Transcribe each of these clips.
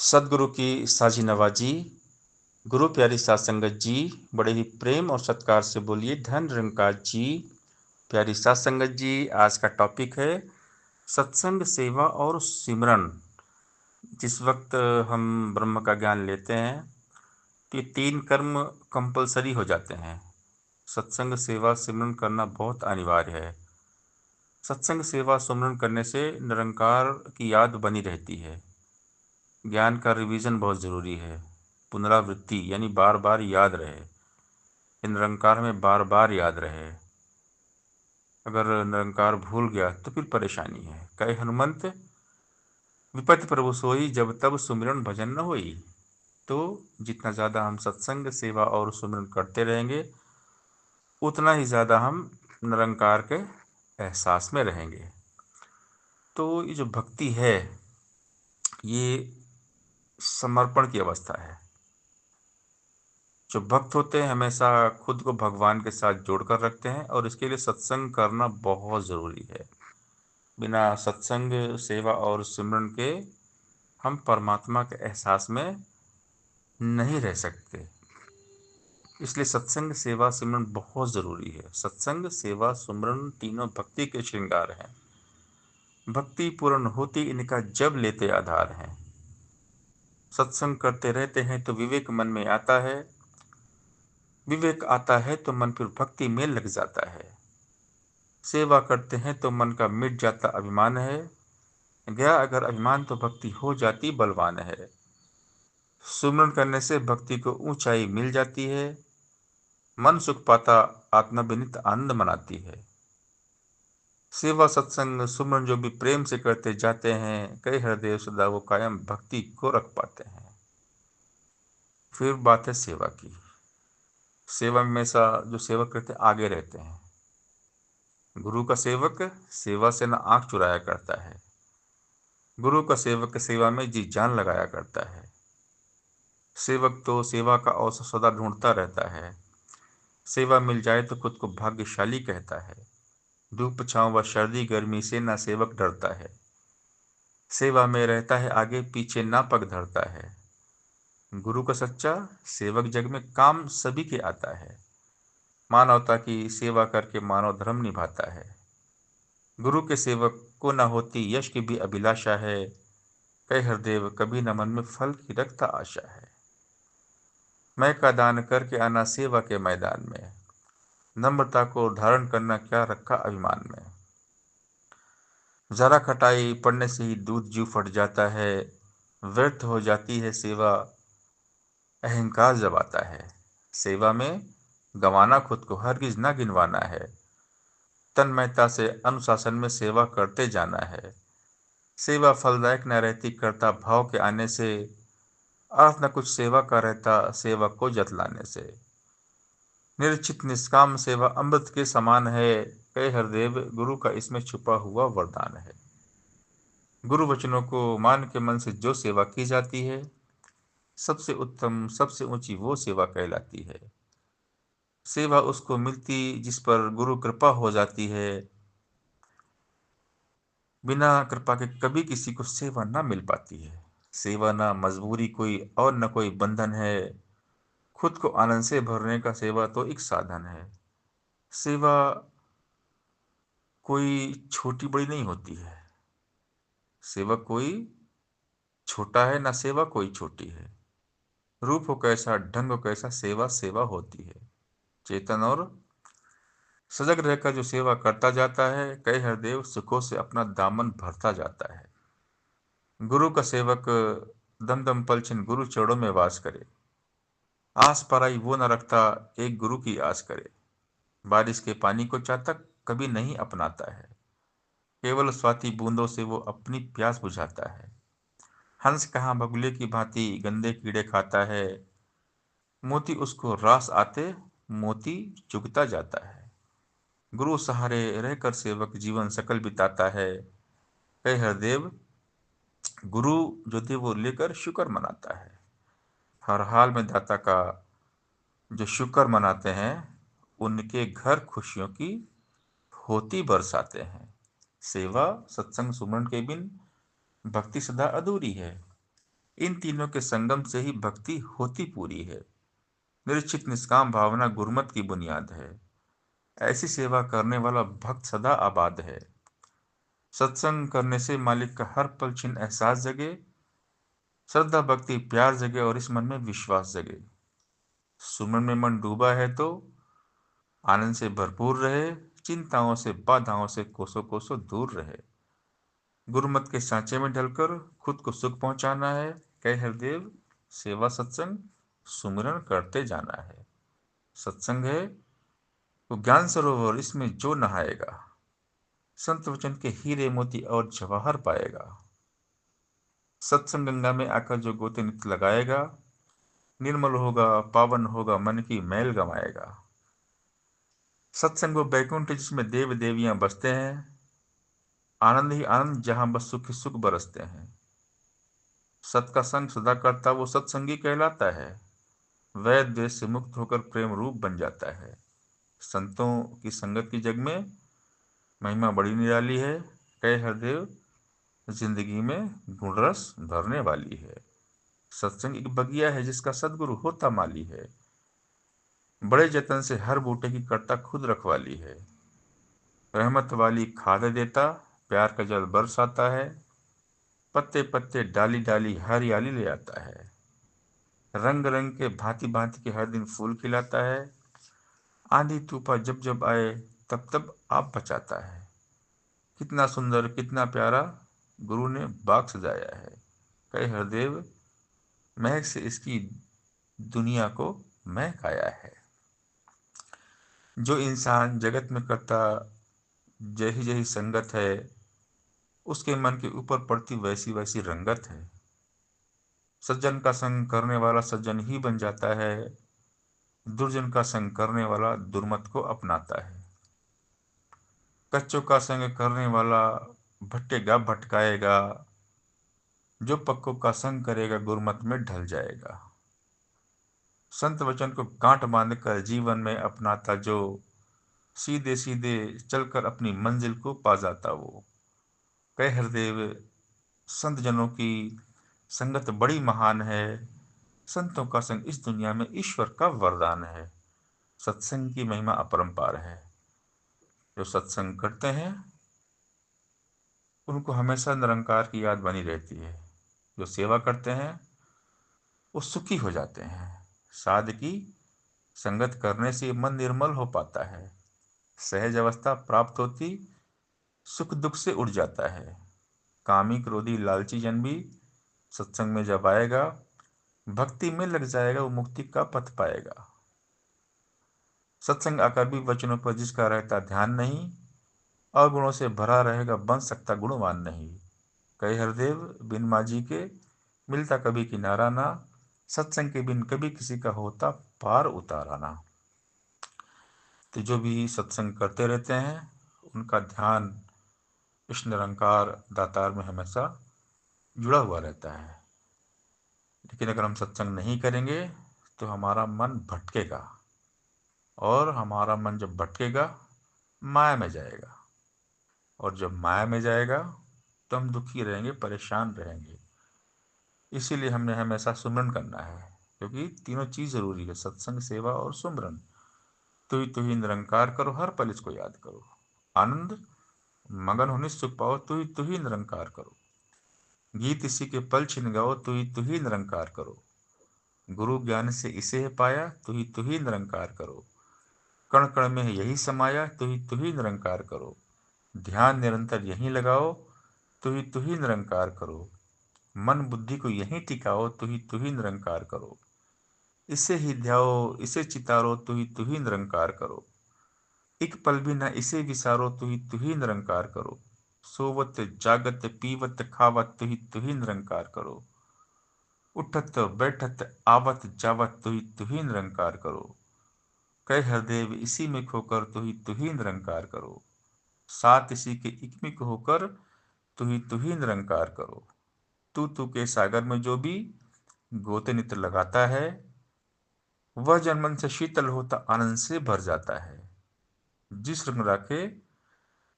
सदगुरु की साजी नवाजी, गुरु प्यारी सात संगत जी, बड़े ही प्रेम और सत्कार से बोलिए धन निरंकार जी। प्यारी सात संगत जी, आज का टॉपिक है सत्संग, सेवा और सिमरन। जिस वक्त हम ब्रह्म का ज्ञान लेते हैं तो ये 3 कर्म कंपलसरी हो जाते हैं। सत्संग, सेवा, सिमरन करना बहुत अनिवार्य है। सत्संग, सेवा, सिमरन करने से निरंकार की याद बनी रहती है। ज्ञान का रिवीजन बहुत ज़रूरी है। पुनरावृत्ति यानी बार बार याद रहे, निरंकार में बार बार याद रहे। अगर निरंकार भूल गया तो फिर परेशानी है। कहे हनुमंत, विपत्ति प्रभु सोई, जब तब सुमिरन भजन न होई। तो जितना ज़्यादा हम सत्संग, सेवा और सुमिरन करते रहेंगे उतना ही ज़्यादा हम निरंकार के एहसास में रहेंगे। तो ये जो भक्ति है ये समर्पण की अवस्था है। जो भक्त होते हैं हमेशा खुद को भगवान के साथ जोड़कर रखते हैं और इसके लिए सत्संग करना बहुत ज़रूरी है। बिना सत्संग, सेवा और सिमरन के हम परमात्मा के एहसास में नहीं रह सकते। इसलिए सत्संग, सेवा, सिमरन बहुत ज़रूरी है। सत्संग, सेवा, सिमरन तीनों भक्ति के श्रृंगार हैं। भक्ति पूर्ण होती इनका जब लेते आधार हैं। सत्संग करते रहते हैं तो विवेक मन में आता है, विवेक आता है तो मन फिर भक्ति में लग जाता है। सेवा करते हैं तो मन का मिट जाता अभिमान है, गया अगर अभिमान तो भक्ति हो जाती बलवान है। सुमरन करने से भक्ति को ऊंचाई मिल जाती है, मन सुख पाता आत्मविनित आनंद मनाती है। सेवा, सत्संग, सुमरन जो भी प्रेम से करते जाते हैं, कई हृदय सदा वो कायम भक्ति को रख पाते हैं। फिर बात है सेवा की। सेवा में हमेशा जो सेवक करते आगे रहते हैं। गुरु का सेवक सेवा से न आंख चुराया करता है। गुरु का सेवक सेवा में जी जान लगाया करता है। सेवक तो सेवा का अवसर सदा ढूंढता रहता है। सेवा मिल जाए तो खुद को भाग्यशाली कहता है। धूप छांव व सर्दी गर्मी से ना सेवक डरता है। सेवा में रहता है आगे, पीछे ना पग धरता है। गुरु का सच्चा सेवक जग में काम सभी के आता है। मानवता की सेवा करके मानव धर्म निभाता है। गुरु के सेवक को न होती यश की भी अभिलाषा है। कह हरदेव कभी न मन में फल की रखता आशा है। मैं का दान करके आना सेवा के मैदान में, नम्रता को धारण करना क्या रखा अभिमान में। जरा खटाई पड़ने से ही दूध जू फट जाता है। व्यर्थ हो जाती है सेवा, अहंकार जब आता है। सेवा में गंवाना खुद को हरगिज ना गिनवाना है। तन्मयता से अनुशासन में सेवा करते जाना है। सेवा फलदायक न रहती करता भाव के आने से, अर्थ न कुछ सेवा का रहता सेवा को जतलाने से। निश्चित निष्काम सेवा अमृत के समान है। कहे हरदेव गुरु का इसमें छुपा हुआ वरदान है। गुरु वचनों को मान के मन से जो सेवा की जाती है, सबसे उत्तम सबसे ऊंची वो सेवा कहलाती है। सेवा उसको मिलती जिस पर गुरु कृपा हो जाती है। बिना कृपा के कभी किसी को सेवा ना मिल पाती है। सेवा ना मजबूरी कोई और न कोई बंधन है। खुद को आनंद से भरने का सेवा तो एक साधन है। सेवा कोई छोटी बड़ी नहीं होती है। सेवा कोई छोटा है ना सेवा कोई छोटी है। रूप हो कैसा ढंग हो कैसा सेवा सेवा होती है। चेतन और सजग रहकर जो सेवा करता जाता है, कई हरदेव सुखों से अपना दामन भरता जाता है। गुरु का सेवक दम दम पलछिन गुरु चरणों में वास करे। आस पराई वो न रखता एक गुरु की आस करे। बारिश के पानी को चातक कभी नहीं अपनाता है। केवल स्वाति बूंदों से वो अपनी प्यास बुझाता है। हंस कहाँ बगुले की भांति गंदे कीड़े खाता है। मोती उसको रास आते मोती चुगता जाता है। गुरु सहारे रहकर सेवक जीवन सकल बिताता है। कहे हरदेव गुरु जो थे वो लेकर शुक्र मनाता है। हर हाल में दाता का जो शुक्र मनाते हैं, उनके घर खुशियों की होती बरसाते हैं। सेवा, सत्संग, सुमरन के बिन भक्ति सदा अधूरी है। इन तीनों के संगम से ही भक्ति होती पूरी है। निश्चित निष्काम भावना गुरुमत की बुनियाद है। ऐसी सेवा करने वाला भक्त सदा आबाद है। सत्संग करने से मालिक का हर पल क्षण एहसास जगे, श्रद्धा भक्ति प्यार जगे और इस मन में विश्वास जगे। सुमन में मन डूबा है तो आनंद से भरपूर रहे, चिंताओं से बाधाओं से कोसों कोसों दूर रहे। गुरुमत के सांचे में ढलकर खुद को सुख पहुंचाना है। कहे हरदेव सेवा सत्संग सुमिरन करते जाना है। सत्संग है वो ज्ञान सरोवर, इसमें जो नहाएगा संत वचन के हीरे मोती और जवाहर पाएगा। सत्संग गंगा में आकर जो गोते नित्य लगाएगा, निर्मल होगा पावन होगा मन की मैल गमाएगा। सत्संग वो बैकुंठ जिसमें देव देवियां बसते हैं, आनंद ही आनंद जहां बस सुख ही सुख बरसते हैं। सत का संग सदा करता वो सत्संगी कहलाता है। वैर द्वेष से मुक्त होकर प्रेम रूप बन जाता है। संतों की संगत की जग में महिमा बड़ी निराली है। कहे हरदेव जिंदगी में गुण रस भरने वाली है। सत्संग एक बगिया है जिसका सदगुरु होता माली है। बड़े जतन से हर बूटे की करता खुद रखवाली है। रहमत वाली खाद देता, प्यार का जल बरसाता है। पत्ते पत्ते डाली डाली हरियाली ले आता है। रंग रंग के भांति भांति के हर दिन फूल खिलाता है। आंधी तूफान जब जब आए तब तब आप बचाता है। कितना सुंदर कितना प्यारा गुरु ने बाग सजाया है। कहे हरदेव महक से इसकी दुनिया को महकाया है। जो इंसान जगत में करता जही जही संगत है, उसके मन के ऊपर पड़ती वैसी वैसी रंगत है। सज्जन का संग करने वाला सज्जन ही बन जाता है। दुर्जन का संग करने वाला दुर्मत को अपनाता है। कच्चों का संग करने वाला भटकेगा भटकाएगा। जो पक्कों का संग करेगा गुरमत में ढल जाएगा। संत वचन को गांठ बांधकर जीवन में अपनाता जो, सीधे सीधे चलकर अपनी मंजिल को पा जाता वो। कहे हरदेव संत जनों की संगत बड़ी महान है। संतों का संग इस दुनिया में ईश्वर का वरदान है। सत्संग की महिमा अपरंपार है। जो सत्संग करते हैं उनको हमेशा निरंकार की याद बनी रहती है। जो सेवा करते हैं वो सुखी हो जाते हैं। साध की संगत करने से मन निर्मल हो पाता है। सहज अवस्था प्राप्त होती, सुख दुख से उड़ जाता है। कामी क्रोधी लालची जन भी सत्संग में जब आएगा, भक्ति में लग जाएगा, वो मुक्ति का पथ पाएगा। सत्संग आकर भी वचनों पर जिसका रहता ध्यान नहीं, अवगुणों से भरा रहेगा बन सकता गुणवान नहीं। कहे हरदेव बिन माजी के मिलता कभी किनारा ना, सत्संग के बिन कभी किसी का होता पार उतारा ना। तो जो भी सत्संग करते रहते हैं उनका ध्यान इस निरंकार दातार में हमेशा जुड़ा हुआ रहता है। लेकिन अगर हम सत्संग नहीं करेंगे तो हमारा मन भटकेगा, और हमारा मन जब भटकेगा माया में जाएगा, और जब माया में जाएगा तो हम दुखी रहेंगे, परेशान रहेंगे। इसीलिए हमने हमेशा सुमरन करना है, क्योंकि तीनों चीज जरूरी है, सत्संग सेवा और सुमरन। तू ही निरंकार करो, हर पल इसको याद करो। आनंद मगन होने सुख पाओ, तू ही निरंकार करो। गीत इसी के पल छिन गाओ, तू ही निरंकार करो। गुरु ज्ञान से इसे है पाया, तू ही निरंकार करो। कण कण में है यही समाया, तू ही निरंकार करो। ध्यान निरंतर यहीं लगाओ, तू ही निरंकार करो। मन बुद्धि को यहीं टिकाओ, तू ही निरंकार करो। इसे ही ध्याओ इसे चितारो, तू ही निरंकार करो। एक पल भी न इसे विसारो, तू ही निरंकार करो। सोवत जागत पीवत खावत, तू ही निरंकार करो। उठत बैठत आवत जावत, तू ही निरंकार करो। कह हरदेव इसी में खोकर, तू ही निरंकार करो। सात इसी के इकमिक होकर, तू ही निरंकार करो। तू के सागर में जो भी गोते नित्य लगाता है, वह जन मन से शीतल होता आनंद से भर जाता है। जिस रंग राखे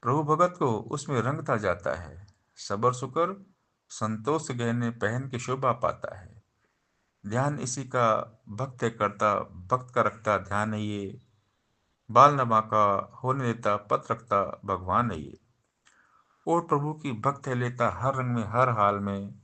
प्रभु भगत को, उसमें रंगता जाता है। सबर सुकर संतोष गहने पहन के शोभा पाता है। ध्यान इसी का भक्त है करता, भक्त का रखता ध्यान है ये। बाल नमा का होने देता, पत रखता भगवान है ये। और प्रभु की भक्त है लेता हर रंग में हर हाल में।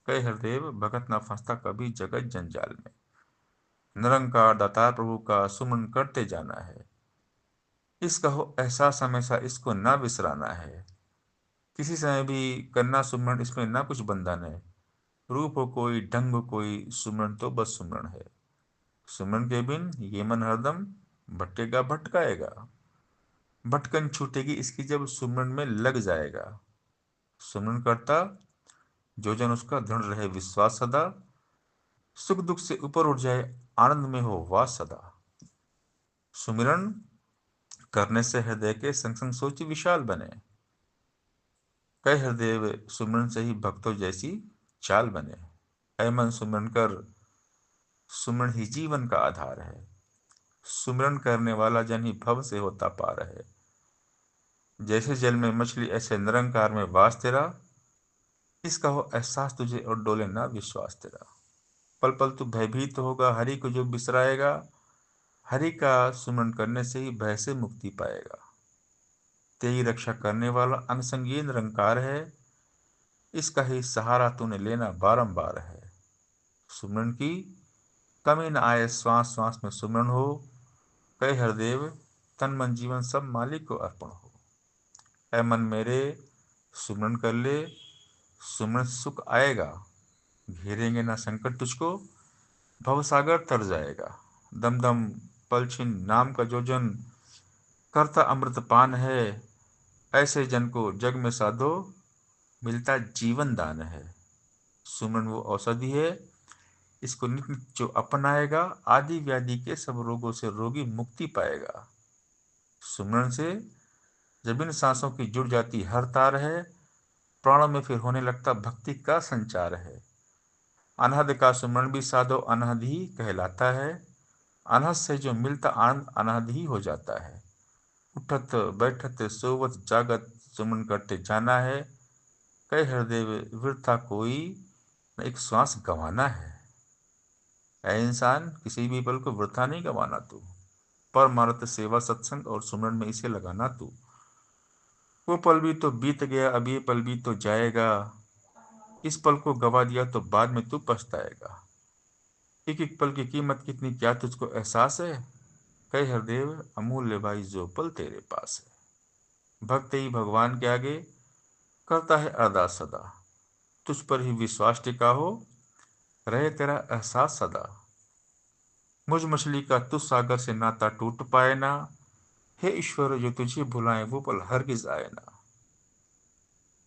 कहे हरदेव भगत ना फंसता कभी जगत जंजाल में। निरंकार दातार प्रभु का सुमन करते जाना है। इसका हो एहसास हमेशा, इसको ना विसराना है। किसी समय भी करना सुमरण, इसमें ना कुछ बंधन है। रूप हो कोई, ढंग हो कोई, सुमरण तो बस सुमरण है। सुमरण के बिन ये मन हरदम भटकेगा भटकाएगा। भटकन छूटेगी इसकी जब सुमरण में लग जाएगा। सुमरण करता जो जन उसका दृढ़ रहे विश्वास सदा। सुख दुख से ऊपर उठ जाए, आनंद में हो वास सदा। सुमिरन करने से हृदय के संग संग सोच विशाल बने। कई हृदय सुमिरन से ही भक्तों जैसी चाल बने। ऐ मन सुमिरन कर, सुमिरन ही जीवन का आधार है। सुमिरन करने वाला जन ही भव से होता पार है। जैसे जल में मछली ऐसे निरंकार में वास तेरा। इसका हो एहसास तुझे और डोले ना विश्वास तेरा। पल पल तू भयभीत होगा, हरि को जो बिसराएगा। हरि का सुमरण करने से ही भय से मुक्ति पाएगा। तेरी रक्षा करने वाला अनसंगीय निरंकार है। इसका ही सहारा तूने लेना बारंबार है। सुमरण की कमी न आए, श्वास श्वास में सुमरण हो। कहे हरदेव तन मन जीवन सब मालिक को अर्पण हो। ऐ मन मेरे सुमरण कर ले, सुमरण से सुख आएगा। घेरेंगे ना संकट तुझको, भवसागर तर जाएगा। दम दम पलछिन नाम का जो जन करता अमृत पान है। ऐसे जन को जग में साधो, मिलता जीवन दान है। सुमन वो औषधि है, इसको नित नित जो अपनाएगा। आदि व्याधि के सब रोगों से रोगी मुक्ति पाएगा। सुमरण से जब इन सांसों की जुड़ जाती हर तार है। प्राणों में फिर होने लगता भक्ति का संचार है। अनहद का सुमरण भी साधो अनहद ही कहलाता है। अनहद से जो मिलता आनंद अनहद ही हो जाता है। उठत बैठत सोवत जागत सुमन करते जाना है। कई हृदय वृथा कोई न एक श्वास गंवाना है। ऐ इंसान किसी भी पल को वृथा नहीं गंवाना तू। परमार्थ सेवा सत्संग और सुमरन में इसे लगाना तू। वो पल भी तो बीत गया, अब ये पल भी तो जाएगा। इस पल को गवा दिया तो बाद में तू पछताएगा। एक एक पल की कीमत कितनी क्या तुझको एहसास है। कई हरदेव अमूल्य भाई जो पल तेरे पास है। भक्त ही भगवान के आगे करता है अरदास सदा। तुझ पर ही विश्वास टिका हो, रहे तेरा एहसास सदा। मुझ मछली का तुझ सागर से नाता टूट पाए ना। हे ईश्वर जो तुझे भुलाए वो पल हरगिज आए ना।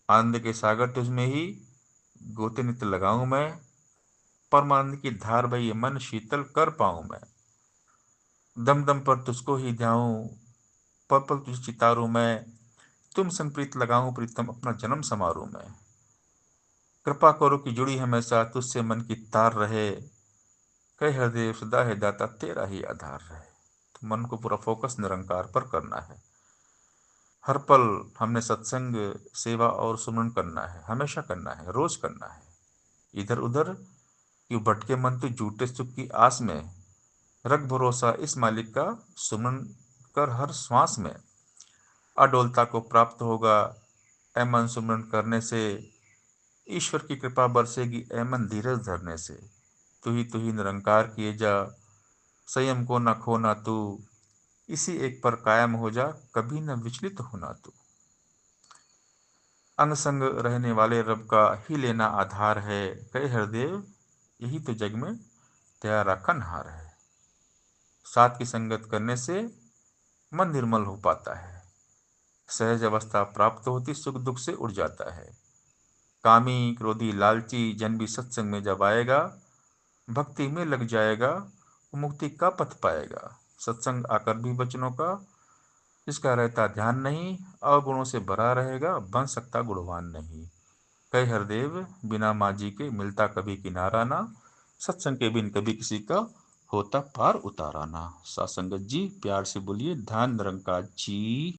आनंद के सागर तुझ में ही गोते नित लगाऊं मैं। परमानंद की धार भई मन शीतल कर पाऊं मैं। दम दम पर तुझको ही ध्याऊं, पल पल तुझ चितारूं मैं। तुम संप्रीत लगाऊं प्रीतम अपना जन्म समारूं मैं। कृपा करो कि जुड़ी हमेशा तुझसे मन की तार रहे। कहे हृदय सदा है दाता तेरा ही आधार रहे। तो मन को पूरा फोकस निरंकार पर करना है। हर पल हमने सत्संग सेवा और सुमरन करना है, हमेशा करना है, रोज करना है। इधर उधर क्यों भटके मन तू झूठे सुख की आस में। रख भरोसा इस मालिक का, सुमरन कर हर श्वास में। अडोलता को प्राप्त होगा ऐ मन सुमरन करने से। ईश्वर की कृपा बरसेगी ऐ मन धीरज धरने से। तू ही निरंकार किए जा, संयम को न खोना तू। इसी एक पर कायम हो जा, कभी न विचलित होना तू। अंग संग रहने वाले रब का ही लेना आधार है। कहे हरदेव यही तो जग में तेरा रखनहार है। साथ की संगत करने से मन निर्मल हो पाता है। सहज अवस्था प्राप्त होती, सुख दुख से उड़ जाता है। कामी क्रोधी लालची जन भी सत्संग में जब आएगा। भक्ति में लग जाएगा, वो मुक्ति का पथ पाएगा। सत्संग आकर भी बचनों का, जिसका रहता ध्यान नहीं। अवगुणों से भरा रहेगा, बन सकता गुणवान नहीं। कहे हरदेव बिना माँ जी के मिलता कभी किनारा ना। सत्संग के बिन कभी किसी का होता पार उतारा ना। सात संगत जी प्यार से बोलिए, ध्यान निरंकार जी।